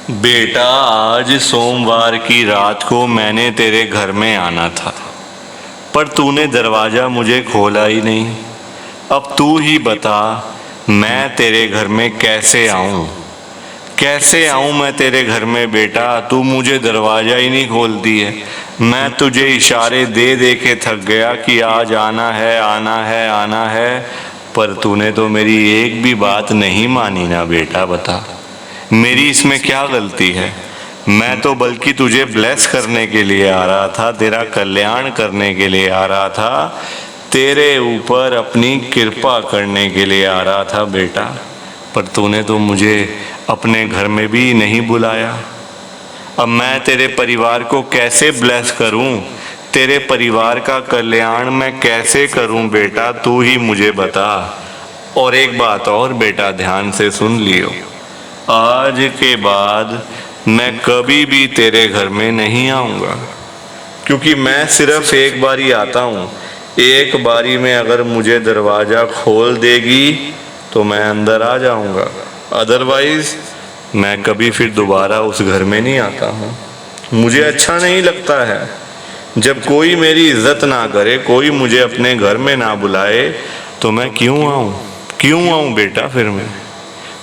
बेटा, आज सोमवार की रात को मैंने तेरे घर में आना था, पर तूने दरवाज़ा मुझे खोला ही नहीं। अब तू ही बता, मैं तेरे घर में कैसे आऊं? कैसे आऊं मैं तेरे घर में बेटा? तू मुझे दरवाज़ा ही नहीं खोलती है। मैं तुझे इशारे दे दे के थक गया कि आज आना है, आना है, आना है, पर तूने तो मेरी एक भी बात नहीं मानी ना बेटा। बता, मेरी इसमें क्या गलती है? मैं तो बल्कि तुझे ब्लेस करने के लिए आ रहा था, तेरा कल्याण करने के लिए आ रहा था, तेरे ऊपर अपनी कृपा करने के लिए आ रहा था बेटा। पर तूने तो मुझे अपने घर में भी नहीं बुलाया। अब मैं तेरे परिवार को कैसे ब्लेस करूं? तेरे परिवार का कल्याण मैं कैसे करूं बेटा? तू ही मुझे बता। और एक बात और बेटा, ध्यान से सुन लियो, आज के बाद मैं कभी भी तेरे घर में नहीं आऊँगा, क्योंकि मैं सिर्फ एक बारी आता हूँ। एक बारी में अगर मुझे दरवाज़ा खोल देगी तो मैं अंदर आ जाऊँगा, अदरवाइज़ मैं कभी फिर दोबारा उस घर में नहीं आता हूँ। मुझे अच्छा नहीं लगता है जब कोई मेरी इज्जत ना करे, कोई मुझे अपने घर में ना बुलाए, तो मैं क्यों आऊँ? क्यों आऊँ बेटा फिर मैं?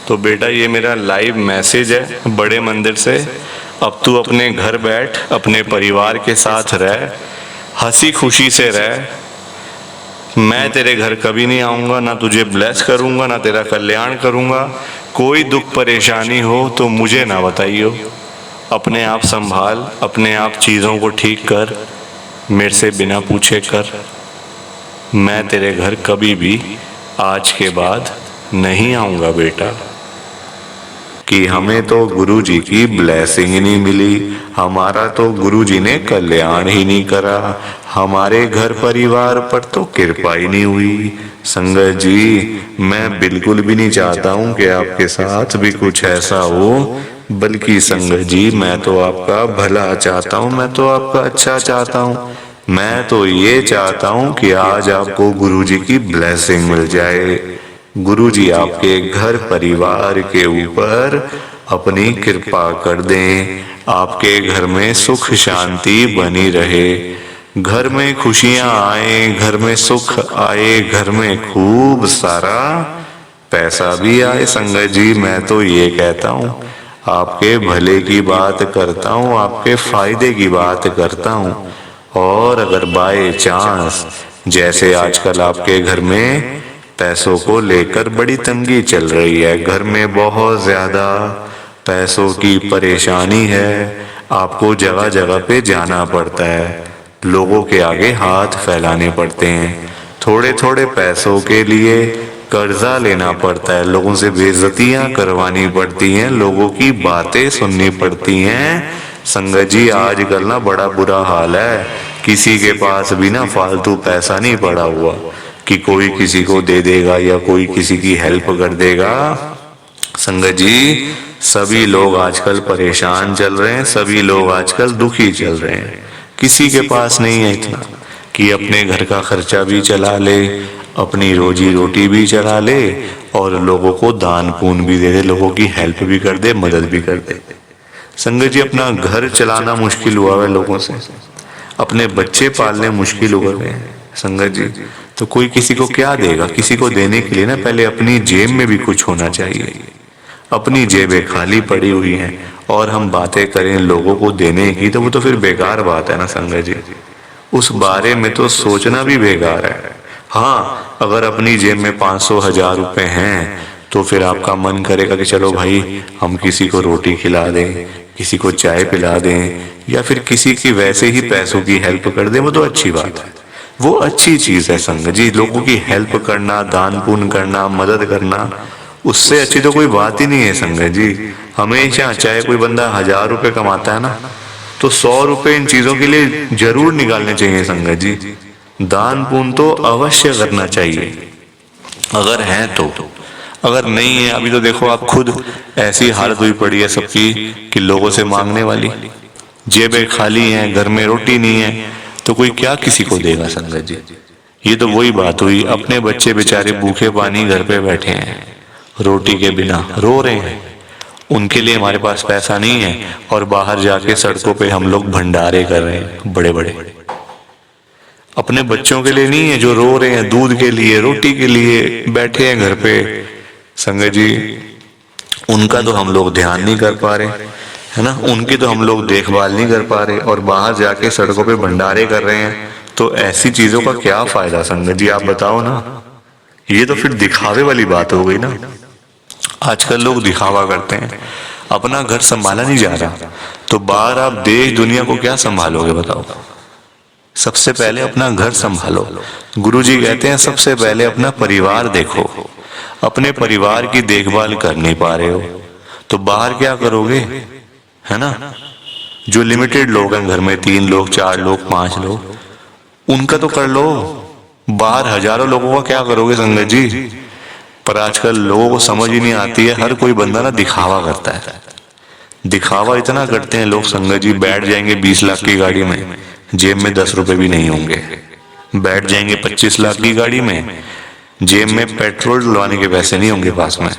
तो बेटा, ये मेरा लाइव मैसेज है बड़े मंदिर से। अब तू अपने घर बैठ, अपने परिवार के साथ रह, हंसी खुशी से रह। मैं तेरे घर कभी नहीं आऊँगा, ना तुझे ब्लेस करूँगा, ना तेरा कल्याण करूँगा। कोई दुख परेशानी हो तो मुझे ना बताइयो। अपने आप संभाल, अपने आप चीज़ों को ठीक कर, मेरे से बिना पूछे कर। मैं तेरे घर कभी भी आज के बाद नहीं आऊँगा बेटा। कि हमें तो गुरु जी की ब्लेसिंग ही नहीं मिली, हमारा तो गुरु जी ने कल्याण ही नहीं करा, हमारे घर परिवार पर तो कृपा ही नहीं हुई। संगत जी, मैं बिल्कुल भी नहीं चाहता हूँ कि आपके साथ भी कुछ ऐसा हो, बल्कि संगत जी, मैं तो आपका भला चाहता हूँ, मैं तो आपका अच्छा चाहता हूँ। मैं तो ये चाहता हूँ कि आज आपको गुरु जी की ब्लेसिंग मिल जाए, गुरु जी आपके घर परिवार के ऊपर अपनी कृपा कर दें, आपके घर में सुख शांति बनी रहे, घर में खुशियां आए, घर में सुख आए, घर में खूब सारा पैसा भी आए। संगत जी, मैं तो ये कहता हूँ, आपके भले की बात करता हूँ, आपके फायदे की बात करता हूँ। और अगर बाय चांस जैसे आजकल आपके घर में पैसों को लेकर बड़ी तंगी चल रही है, घर में बहुत ज्यादा पैसों की परेशानी है, आपको जगह जगह पे जाना पड़ता है, लोगों के आगे हाथ फैलाने पड़ते हैं, थोड़े थोड़े पैसों के लिए कर्जा लेना पड़ता है, लोगों से बेइज्जतियां करवानी पड़ती हैं, लोगों की बातें सुननी पड़ती हैं। संगत जी, आजकल ना बड़ा बुरा हाल है, किसी के पास भी ना फालतू पैसा नहीं पड़ा हुआ कि कोई किसी को दे देगा या कोई किसी की हेल्प कर देगा। संगत जी, सभी लोग आजकल परेशान चल रहे हैं, सभी लोग आजकल दुखी चल रहे हैं। किसी के पास नहीं है इतना कि अपने घर का खर्चा भी चला ले, अपनी रोजी रोटी भी चला ले, और लोगों को दान पुण्य भी दे दे, लोगों की हेल्प भी कर दे, मदद भी कर दे। संगत जी, अपना घर चलाना मुश्किल हुआ है लोगों से, अपने बच्चे पालने मुश्किल हो गए हैं। संगत जी, तो कोई किसी को क्या देगा? किसी को देने के लिए ना पहले अपनी जेब में भी कुछ होना चाहिए। अपनी जेबें खाली पड़ी हुई हैं और हम बातें करें लोगों को देने की, तो वो तो फिर बेकार बात है ना संगत जी। उस बारे में तो सोचना भी बेकार है। हाँ, अगर अपनी जेब में 500 1000 रुपए हैं तो फिर आपका मन करेगा कि चलो भाई, हम किसी को रोटी खिला दें, किसी को चाय पिला दें, या फिर किसी की वैसे ही पैसों की हेल्प कर दें। वो तो अच्छी बात है, वो अच्छी चीज है संगत जी। लोगों की हेल्प करना, दान पुण्य करना, मदद करना, उससे अच्छी तो कोई बात ही नहीं है संगत जी। हमेशा चाहे कोई बंदा 1000 रुपए कमाता है ना, तो 100 रुपए इन चीजों के लिए जरूर निकालने चाहिए संगत जी। दान पुण्य तो अवश्य करना चाहिए अगर है तो। अगर नहीं है, अभी तो देखो आप खुद, ऐसी हालत हुई पड़ी है सबकी कि लोगों से मांगने वाली, जेबें खाली हैं, घर में रोटी नहीं है, तो कोई क्या किसी को देगा संगत जी। ये तो वही बात हुई, अपने बच्चे बेचारे भूखे पानी घर पे बैठे हैं, रोटी के बिना रो रहे हैं, उनके लिए हमारे पास पैसा नहीं है और बाहर जाके सड़कों पे हम लोग भंडारे कर रहे हैं बड़े बड़े। अपने बच्चों के लिए नहीं है जो रो रहे हैं दूध के लिए, रोटी के लिए बैठे हैं घर पे। संगत जी, उनका तो हम लोग ध्यान नहीं कर पा रहे, है ना, उनकी तो हम लोग देखभाल नहीं कर पा रहे और बाहर जाके सड़कों पे भंडारे कर रहे हैं। तो ऐसी चीजों का क्या फायदा संगत जी, आप बताओ ना। ये तो फिर दिखावे वाली बात हो गई ना। आजकल लोग दिखावा करते हैं, अपना घर संभाला नहीं जा रहा, तो बाहर आप देश दुनिया को क्या संभालोगे बताओ। सबसे पहले अपना घर संभालो। गुरुजी कहते हैं सबसे पहले अपना परिवार देखो। अपने परिवार की देखभाल कर नहीं पा रहे हो तो बाहर क्या करोगे, है ना। जो लिमिटेड लोग हैं घर में, 3 लोग 4 लोग 5 लोग, उनका तो कर लो। बाहर हजारों लोगों का क्या करोगे संगत जी। पर आजकल लोगों को समझ ही नहीं आती है, हर कोई बंदा ना दिखावा करता है। दिखावा इतना करते हैं लोग संगत जी, बैठ जाएंगे 20 लाख की गाड़ी में, जेब में 10 रुपए भी नहीं होंगे। बैठ जाएंगे 25 लाख की गाड़ी में, जेब में पेट्रोल डलवाने के पैसे नहीं होंगे पास में।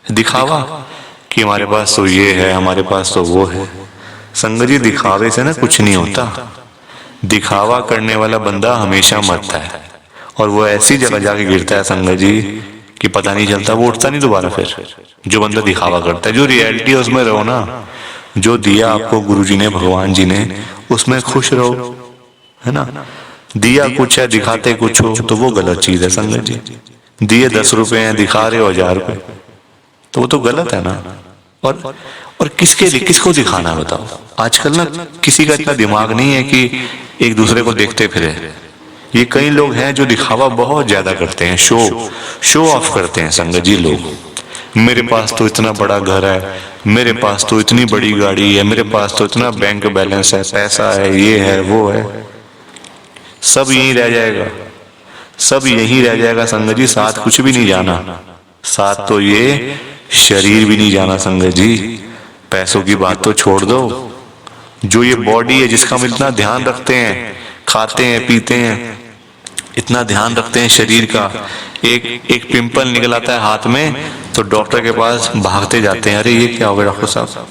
दिखावा कि हमारे पास तो ये है, हमारे पास तो वो है। संगत जी, दिखावे से ना कुछ नहीं होता। दिखावा करने वाला बंदा हमेशा मरता है और वो ऐसी जगह जाके गिरता है संगत जी कि पता नहीं चलता, वो उठता नहीं दोबारा फिर। जो बंदा दिखावा करता है, जो रियलिटी है उसमें रहो ना। जो दिया आपको गुरुजी ने, भगवान जी ने, उसमें खुश रहो, है ना। दिया कुछ है, दिखाते कुछ हो तो वो गलत चीज है संगत जी। दिए 10 रुपए हैं, दिखा रहे हो 1000 रुपए, तो वो तो गलत है ना। और किसके लिए, किसको दिखाना बताओ। आजकल ना किसी का इतना दिमाग नहीं है कि एक दूसरे को देखते फिरे। ये कई लोग हैं जो दिखावा बहुत ज्यादा करते हैं, शो ऑफ करते हैं संगत जी लोग। मेरे पास तो इतना बड़ा घर है, मेरे पास तो इतनी बड़ी गाड़ी है, मेरे पास तो इतना बैंक बैलेंस है, पैसा है, ये है वो है। सब यहीं रह जाएगा, सब यहीं रह जाएगा संगत जी। साथ कुछ भी नहीं जाना, साथ तो ये शरीर भी नहीं जाना संगत जी। पैसों की बात तो छोड़ दो, जो ये बॉडी है जिसका हम इतना ध्यान रखते हैं, खाते हैं पीते हैं, इतना ध्यान रखते हैं शरीर का, एक पिंपल निकल आता है हाथ में तो डॉक्टर के पास भागते जाते हैं, अरे ये क्या हो गया डॉक्टर साहब।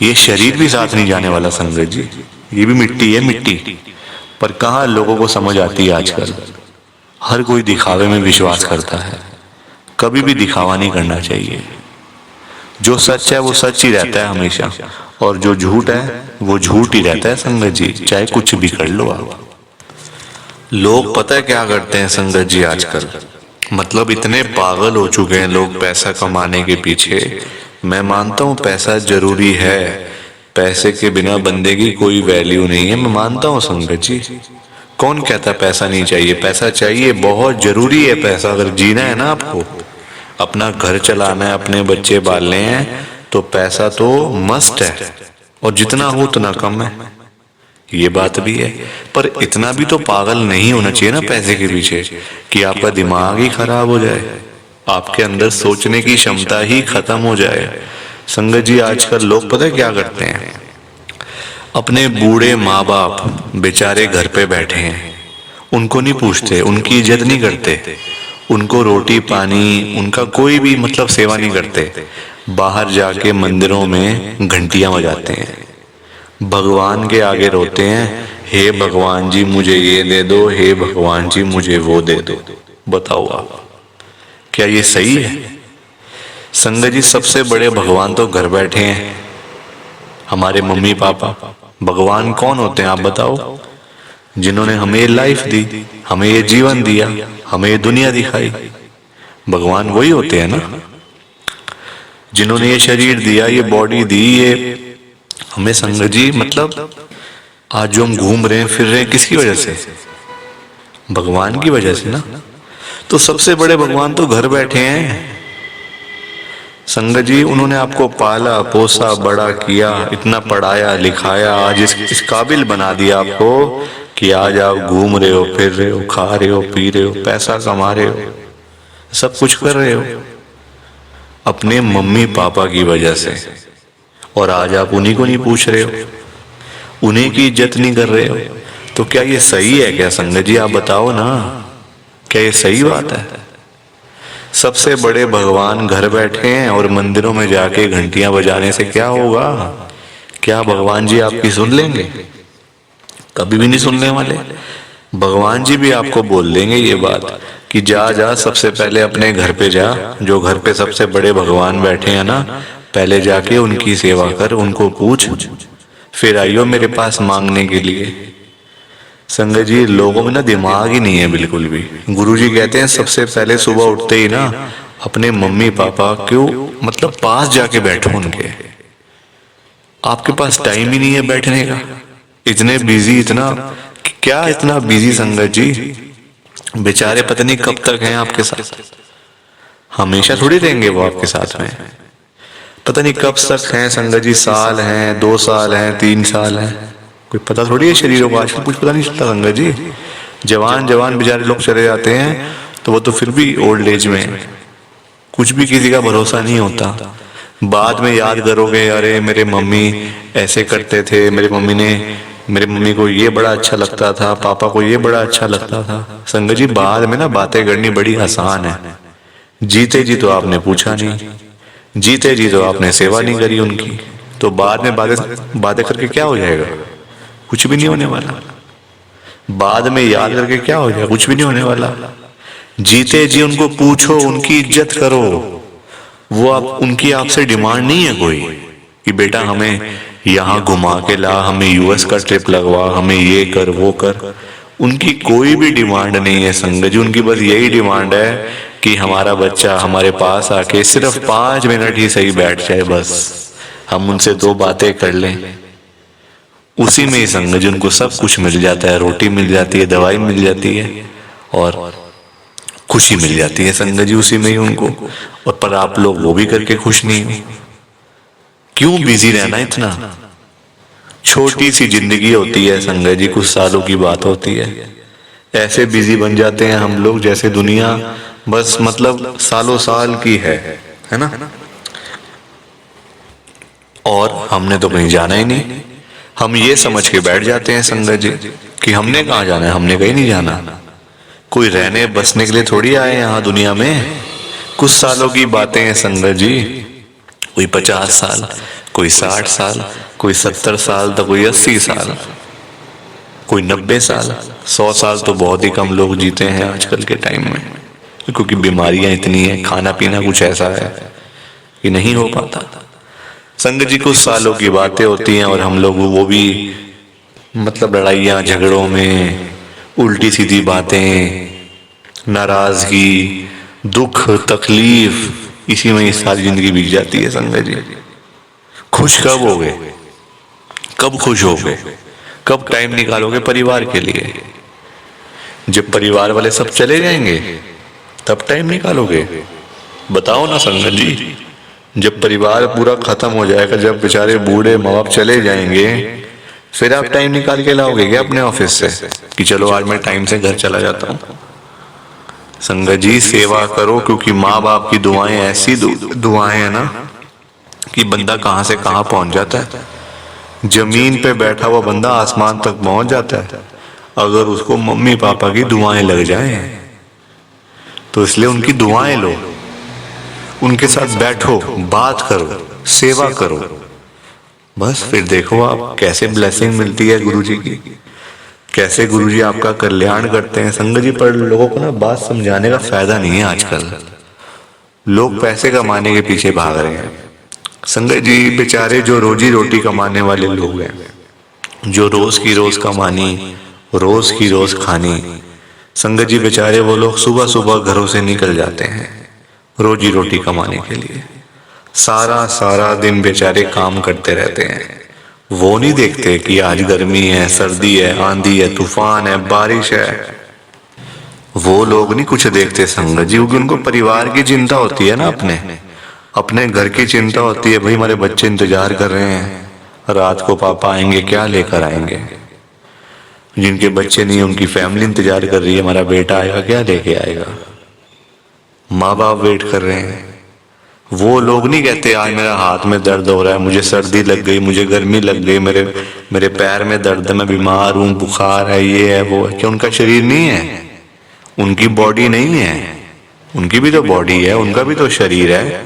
ये शरीर भी साथ नहीं जाने वाला संगत जी, ये भी मिट्टी है, मिट्टी। पर कहाँ लोगों को समझ आती है आजकल। हर कोई दिखावे में विश्वास करता है, कभी भी दिखावा नहीं करना चाहिए। जो सच है वो सच ही रहता है हमेशा, और जो झूठ है वो झूठ ही रहता है संगत जी, चाहे कुछ भी कर लो आप। लोग पता है क्या करते हैं संगत जी आजकल, मतलब इतने पागल हो चुके हैं लोग पैसा कमाने के पीछे। मैं मानता हूँ पैसा जरूरी है, पैसे के बिना बंदे की कोई वैल्यू नहीं है, मैं मानता हूँ संगत जी। कौन कहता पैसा नहीं चाहिए, पैसा चाहिए, बहुत जरूरी है पैसा। अगर जीना है ना आपको, अपना घर चलाना है, अपने बच्चे पालने हैं, तो पैसा तो मस्ट है, और जितना हो उतना कम है, ये बात भी है। पर इतना भी तो पागल नहीं होना चाहिए ना पैसे के पीछे कि आपका दिमाग ही खराब हो जाए, आपके अंदर सोचने की क्षमता ही खत्म हो जाए। संगत जी, आजकल लोग पता है क्या करते हैं, अपने बूढ़े माँ बाप बेचारे घर पे बैठे हैं, उनको नहीं पूछते, उनकी इज्जत नहीं करते, उनको रोटी पानी, उनका कोई भी मतलब सेवा नहीं करते। बाहर जाके मंदिरों में घंटियां बजाते हैं, भगवान के आगे रोते हैं, हे भगवान जी मुझे ये दे दो, हे भगवान जी मुझे वो दे दो। बताओ आप, क्या ये सही है? संगत जी, सबसे बड़े भगवान तो घर बैठे हैं, हमारे मम्मी पापा। भगवान कौन होते हैं आप बताओ? जिन्होंने हमें लाइफ दी, हमें ये जीवन दिया, हमें ये दुनिया दिखाई, भगवान वही होते हैं ना। जिन्होंने ये शरीर दिया, ये बॉडी दी, ये हमें संगत जी, मतलब आज जो हम घूम रहे हैं फिर रहे हैं, किसकी वजह से? भगवान की वजह से ना। तो सबसे बड़े भगवान तो घर बैठे हैं संगत जी। उन्होंने आपको पाला पोसा बड़ा किया, इतना पढ़ाया लिखाया, आज इस काबिल बना दिया आपको कि आज आप घूम रहे हो, फिर रहे हो, खा रहे हो, पी रहे हो, पैसा कमा रहे हो, सब कुछ कर रहे हो अपने मम्मी पापा की वजह से। और आज आप उन्हीं को नहीं पूछ रहे हो, उन्हीं की इज्जत नहीं कर रहे हो। तो क्या ये सही है क्या संगत जी? आप बताओ ना, क्या ये सही बात है? सबसे बड़े भगवान घर बैठे हैं और मंदिरों में जाके घंटियां बजाने से क्या होगा? क्या भगवान जी आपकी सुन लेंगे? कभी भी नहीं सुनने वाले। भगवान जी भी आपको बोल देंगे ये बात कि जा जा, सबसे पहले अपने घर पे जा, जो घर पे सबसे बड़े भगवान बैठे हैं ना, पहले जाके उनकी सेवा कर, उनको पूछ, फिर आइयो मेरे पास मांगने के लिए। संगत जी, लोगों में ना दिमाग ही नहीं है बिल्कुल भी। गुरुजी कहते हैं सबसे पहले सुबह उठते ही ना अपने मम्मी पापा क्यों मतलब पास जाके बैठो उनके। आपके पास टाइम ही नहीं है बैठने का, इतने बिजी, इतना क्या इतना बिजी संगत जी, बेचारे पता नहीं कब तक हैं आपके साथ, हमेशा थोड़ी रहेंगे वो आपके साथ में, पता नहीं कब तक हैं संगत जी, साल हैं, 2 साल हैं, 3 साल हैं, कोई पता थोड़ी है शरीरों को, आजकल कुछ पता नहीं चलता संगत जी। जवान जवान बेचारे लोग चले जाते हैं तो वो तो फिर भी ओल्ड एज में, कुछ भी किसी का भरोसा नहीं होता। बाद में याद करोगे, अरे मेरे मम्मी ऐसे करते थे, मेरे मम्मी को ये बड़ा अच्छा लगता था, पापा को ये बड़ा अच्छा लगता था। संगत जी, बाद में ना बातें करनी बड़ी आसान है, जीते जी तो आपने पूछा नहीं, जीते जी तो आपने सेवा नहीं करी उनकी, तो बाद में बातें करके क्या हो जाएगा? कुछ भी नहीं होने वाला। बाद में याद करके क्या हो जाएगा? कुछ भी नहीं होने वाला। जीते जी उनको पूछो, उनकी इज्जत करो। वो आप उनकी आपसे डिमांड नहीं है कोई कि बेटा हमें यहाँ घुमा के ला, हमें यूएस का ट्रिप लगवा, हमें ये कर वो कर। उनकी कोई भी डिमांड नहीं है संगत जी, उनकी बस यही डिमांड है कि हमारा बच्चा हमारे पास आके सिर्फ 5 मिनट ही सही बैठ जाए, बस हम उनसे 2 बातें कर लें। उसी में ही संगत जी उनको सब कुछ मिल जाता है, रोटी मिल जाती है, दवाई मिल जाती है और खुशी मिल जाती है संगत जी उसी में ही उनको। और पर आप लोग वो भी करके खुश नहीं हो। क्यों बिजी रहना इतना? छोटी सी जिंदगी होती है संगत जी, कुछ सालों की बात होती है। ऐसे बिजी बन जाते हैं हम लोग जैसे दुनिया बस मतलब सालों साल की है ना। और हमने तो कहीं जाना ही नहीं, हम ये समझ के बैठ जाते हैं संगत जी कि हमने कहाँ जाना है, हमने कहीं नहीं जाना। कोई रहने बसने के लिए थोड़ी आए यहाँ दुनिया में। कुछ सालों की बातें हैं संगत जी, कोई 50 साल, कोई 60 साल, कोई 70 साल, तो कोई 80 साल, कोई 90 साल, 100 साल तो बहुत ही कम लोग जीते हैं आजकल के टाइम में, क्योंकि बीमारियां इतनी हैं, खाना पीना कुछ ऐसा है कि नहीं हो पाता। संगत जी, कुछ सालों की बातें होती हैं और हम लोग वो भी मतलब लड़ाइयाँ झगड़ों में, उल्टी सीधी बातें, नाराजगी, दुख तकलीफ, इसी में सारी जिंदगी बीत जाती है संगत जी। खुश कब होगे? कब खुश होगे? कब टाइम निकालोगे परिवार के लिए? जब परिवार वाले सब चले जाएंगे तब टाइम निकालोगे? बताओ ना संगत जी। जब परिवार पूरा खत्म हो जाएगा, जब बेचारे बूढ़े माँ बाप चले जाएंगे, फिर आप टाइम निकाल के लाओगे क्या अपने ऑफिस से कि चलो आज मैं टाइम से घर चला जाता हूँ? संगत जी, सेवा करो, क्योंकि माँ बाप की दुआएं ऐसी दुआएं है ना कि बंदा कहाँ से कहाँ पहुंच जाता है। जमीन पे बैठा हुआ बंदा आसमान तक पहुंच जाता है अगर उसको मम्मी पापा की दुआएं लग जाएं। तो इसलिए उनकी दुआएं लो, उनके साथ बैठो, बात करो, सेवा करो, बस फिर देखो आप कैसे ब्लेसिंग मिलती है गुरुजी की, कैसे गुरुजी आपका कल्याण करते हैं संगत जी। पर लोगों को ना बात समझाने का फायदा नहीं है आजकल, लोग पैसे कमाने के पीछे भाग रहे हैं संगत जी। बेचारे जो रोजी रोटी कमाने वाले लोग हैं, जो रोज की रोज कमानी, रोज की रोज खानी, संगत जी बेचारे वो लोग सुबह सुबह घरों से निकल जाते हैं रोजी रोटी कमाने के लिए, सारा सारा दिन बेचारे काम करते रहते हैं। वो नहीं देखते कि आज गर्मी है, सर्दी है, आंधी है, तूफान है, बारिश है। वो लोग नहीं कुछ देखते संगत जी, क्योंकि उनको परिवार की चिंता होती है ना, अपने घर की चिंता होती है। भाई हमारे बच्चे इंतजार कर रहे हैं, रात को पापा आएंगे, क्या लेकर आएंगे। जिनके बच्चे नहीं, उनकी फैमिली इंतजार कर रही है, हमारा बेटा आएगा, क्या लेके आएगा। माँ बाप वेट कर रहे हैं। वो लोग नहीं कहते आज मेरा हाथ में दर्द हो रहा है, मुझे सर्दी लग गई, मुझे गर्मी लग गई, मेरे पैर में दर्द है, मैं बीमार हूँ, बुखार है, ये है वो है। क्या उनका शरीर नहीं है, उनकी बॉडी नहीं है, उनकी भी तो बॉडी है, उनका भी तो शरीर है,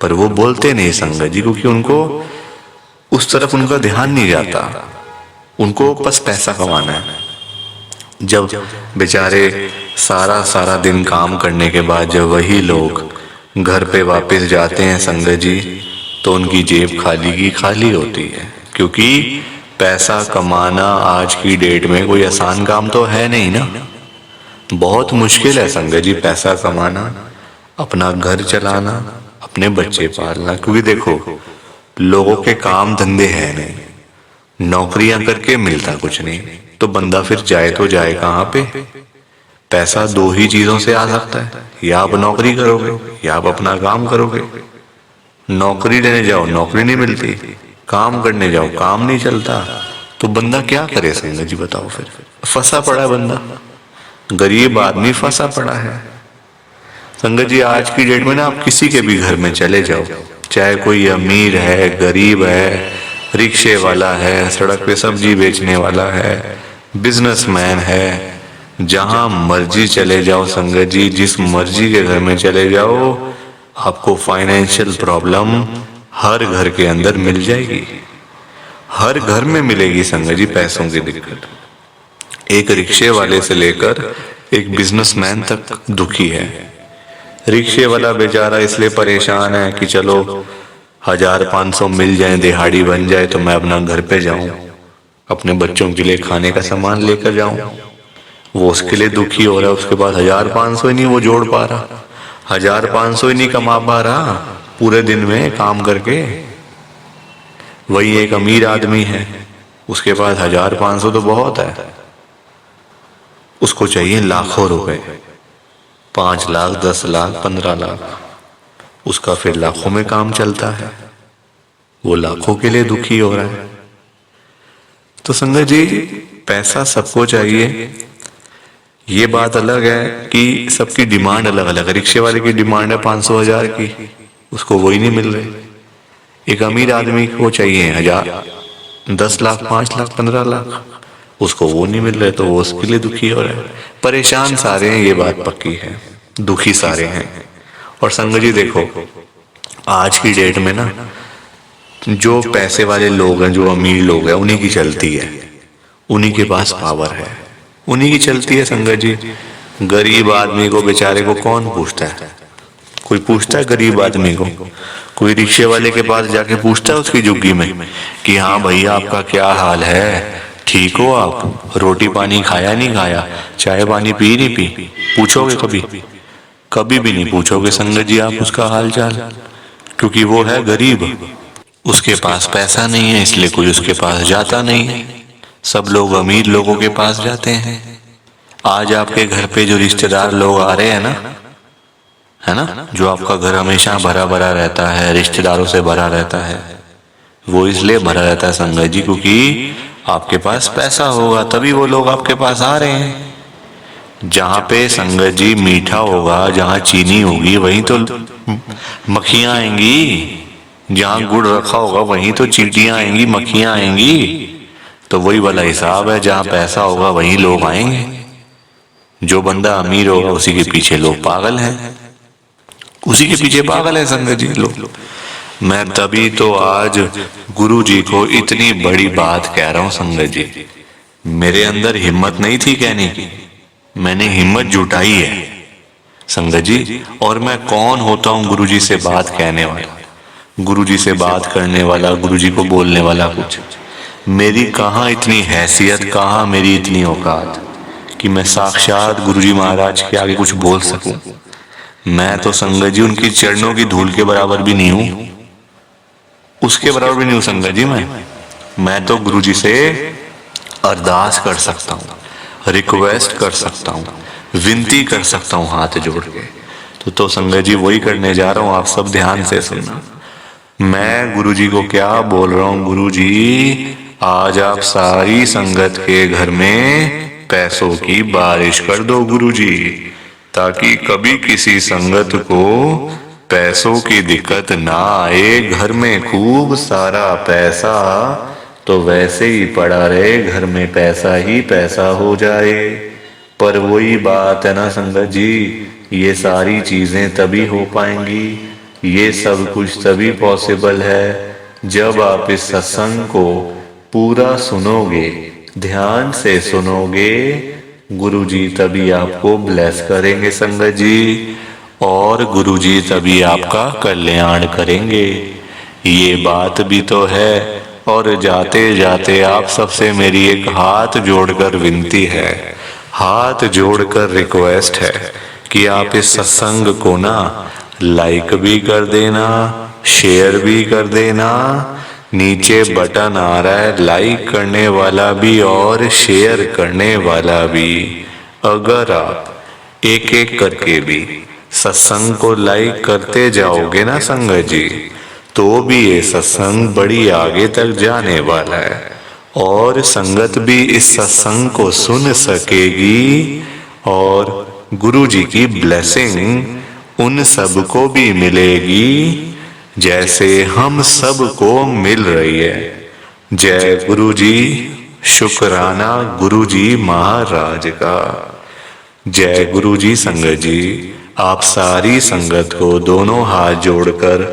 पर वो बोलते नहीं संगत जी, क्योंकि उनको उस तरफ उनका ध्यान नहीं जाता। उनको बस पैसा कमाना है। जब बेचारे सारा सारा दिन काम करने के बाद जब वही लोग घर पे वापस जाते हैं संगत जी, तो उनकी जेब खाली की खाली होती है। क्योंकि पैसा कमाना आज की डेट में कोई आसान काम तो है नहीं ना, बहुत मुश्किल है संगत जी पैसा कमाना, अपना घर चलाना, अपने बच्चे पालना। क्योंकि देखो, लोगों के काम धंधे हैं नहीं, नौकरियां करके मिलता कुछ नहीं, तो बंदा फिर जाए तो जाए कहाँ पे। पैसा दो ही चीजों से आ सकता है, या आप नौकरी करोगे या आप अपना काम करोगे। नौकरी लेने जाओ नौकरी नहीं मिलती, काम करने जाओ काम नहीं चलता, तो बंदा क्या करे संगत जी बताओ। फिर फंसा पड़ा है बंदा, गरीब आदमी फंसा पड़ा है संगत जी। आज की डेट में ना आप किसी के भी घर में चले जाओ, चाहे कोई अमीर है गरीब है, रिक्शे वाला है, सड़क पे सब्जी बेचने वाला है, बिजनेसमैन है, जहां मर्जी चले जाओ संगत जी, जिस मर्जी के घर में चले जाओ, आपको फाइनेंशियल प्रॉब्लम हर घर के अंदर मिल जाएगी। हर घर में मिलेगी संगत जी पैसों की दिक्कत। एक रिक्शे वाले से लेकर एक बिजनेसमैन तक दुखी है। रिक्शे वाला बेचारा इसलिए परेशान है कि चलो 1500 मिल जाए, दिहाड़ी बन जाए, तो मैं अपना घर पे जाऊं, अपने बच्चों के लिए खाने का सामान लेकर जाऊं। वो उसके लिए दुखी हो रहा है, उसके पास 1500 ही नहीं वो जोड़ पा रहा, 1500 ही नहीं कमा पा रहा पूरे दिन में काम करके। वही एक अमीर आदमी है, उसके पास 1500 तो बहुत है, उसको चाहिए लाखों रुपए, 5 लाख 10 लाख 15 लाख, उसका फिर लाखों में काम चलता है, वो लाखों के लिए दुखी हो रहा है। तो संगत जी पैसा सबको चाहिए, ये बात अलग है कि सबकी डिमांड अलग अलग है। रिक्शे वाले की डिमांड है 500 1000 की, उसको वही नहीं मिल रही। एक अमीर आदमी को चाहिए 1000 10 लाख 5 लाख 15 लाख, उसको वो नहीं मिल रहे, तो वो उसके लिए दुखी हो रहा है। परेशान सारे हैं, ये बात पक्की है, दुखी सारे हैं। और संगत जी देखो, आज की डेट में ना जो पैसे वाले लोग हैं, जो अमीर लोग हैं, उन्हीं की चलती है, उन्हीं के पास पावर है, उन्हीं की चलती है संगत जी। गरीब आदमी को बेचारे को कौन पूछता है? कोई पूछता है गरीब आदमी को? कोई रिक्शे वाले के पास जाके पूछता है उसकी झुग्गी में कि हाँ भैया आपका क्या हाल है, ठीक हो आप, रोटी पानी खाया नहीं खाया, चाय पानी पी नहीं पी? पूछोगे कभी? कभी भी नहीं पूछोगे संगत जी आप उसका हाल चाल, क्योंकि वो है गरीब, उसके पास पैसा नहीं है, इसलिए कोई उसके पास जाता नहीं है। सब लोग अमीर लोगों के पास जाते हैं। आज आपके घर पे जो रिश्तेदार लोग आ रहे हैं ना, है ना, जो आपका घर हमेशा भरा भरा रहता है, रिश्तेदारों से भरा रहता है, वो इसलिए भरा रहता है संगत जी क्योंकि आपके पास पैसा होगा, तभी वो लोग आपके पास आ रहे हैं। जहाँ पे संगत जी मीठा होगा, जहाँ चीनी होगी, वहीं तो मक्खियां आएंगी। जहाँ गुड़ रखा होगा वहीं तो चींटियां आएंगी, मक्खियां आएंगी। तो वही वाला हिसाब है, जहाँ पैसा होगा वहीं लोग आएंगे। जो बंदा अमीर होगा उसी के पीछे लोग पागल हैं, उसी के पीछे पागल है संगत जी लोग। मैं तभी तो आज गुरु जी को इतनी बड़ी बात कह रहा हूँ संगत जी। मेरे अंदर हिम्मत नहीं थी कहने की, मैंने हिम्मत जुटाई है संगत जी। और मैं कौन होता हूँ गुरु जी से बात कहने वाला, गुरु जी से बात करने वाला, गुरु जी को बोलने वाला? कुछ मेरी कहाँ इतनी हैसियत, कहाँ मेरी इतनी औकात कि मैं साक्षात गुरु जी महाराज के आगे कुछ बोल सकूं। मैं तो संगत जी उनकी चरणों की धूल के बराबर भी नहीं हूं, उसके बराबर भी नहीं हूं संगत जी। मैं तो गुरु जी से अरदास कर सकता हूं, रिक्वेस्ट कर सकता हूं, विनती कर सकता हूं हाथ जोड़ के। तो संगत जी वही करने जा रहा हूं, आप सब ध्यान से सुनना। मैं गुरु जी को क्या बोल रहा हूं, गुरु जी आज आप सारी संगत के घर में पैसों की बारिश कर दो गुरु जी, ताकि कभी किसी संगत को पैसों की दिक्कत ना आए। घर में खूब सारा पैसा तो वैसे ही पड़ा रहे, घर में पैसा ही पैसा हो जाए। पर वही बात है ना संगत जी, ये सारी चीज़ें तभी हो पाएंगी, ये सब कुछ तभी पॉसिबल है जब आप इस सत्संग को पूरा सुनोगे, ध्यान से सुनोगे। गुरुजी तभी आपको ब्लेस करेंगे संगत जी, और गुरुजी तभी आपका कल्याण करेंगे। ये बात भी तो है। और जाते जाते आप सबसे मेरी एक हाथ जोड़कर विनती है, हाथ जोड़कर रिक्वेस्ट है कि आप इस सत्संग को ना लाइक भी कर देना, शेयर भी कर देना। नीचे बटन आ रहा है लाइक करने वाला भी और शेयर करने वाला भी। अगर आप एक एक करके भी सत्संग को लाइक करते जाओगे ना संगत जी, तो भी ये सत्संग बड़ी आगे तक जाने वाला है और संगत भी इस सत्संग को सुन सकेगी और गुरु जी की ब्लेसिंग उन सबको भी मिलेगी जैसे हम सबको मिल रही है। जय गुरु जी। शुक्राना गुरु जी महाराज का। जय गुरु जी संगत जी। आप सारी संगत को दोनों हाथ जोड़कर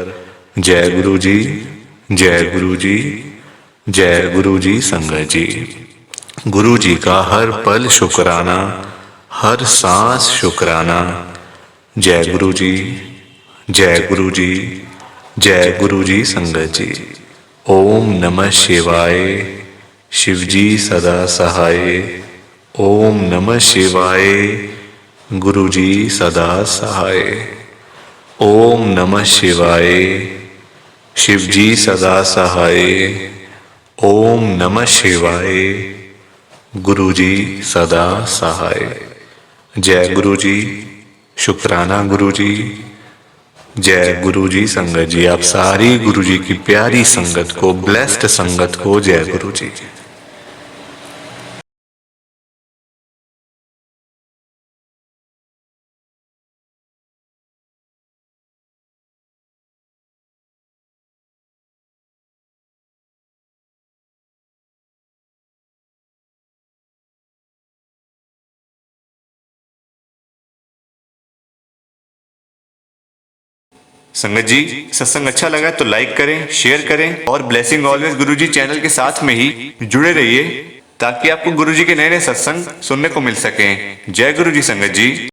जय गुरु जी, जय गुरु जी, जय गुरु जी संगत जी। गुरु जी का हर पल शुक्राना, हर सांस शुक्राना। जय गुरु जी, जय गुरु जी, जय गुरु जी संगत जी। ओम नमः शिवाय। शिव जी सदा सहाय। ओम नमः शिवाय। गुरु जी सदा सहाय। ओम नमः शिवाय। शिव जी सदा सहाय। ओम नमः शिवाय। गुरु जी सदा सहाय। जय गुरु जी। शुक्राना गुरु जी। जय गुरु जी संगत जी। आप सारी गुरु जी की प्यारी संगत को, ब्लेस्ड संगत को जय गुरु जी। संगत जी, सत्संग अच्छा लगा तो लाइक करें, शेयर करें और ब्लेसिंग ऑलवेज गुरुजी चैनल के साथ में ही जुड़े रहिए ताकि आपको गुरुजी के नए नए सत्संग सुनने को मिल सकें। जय गुरु जी संगत जी।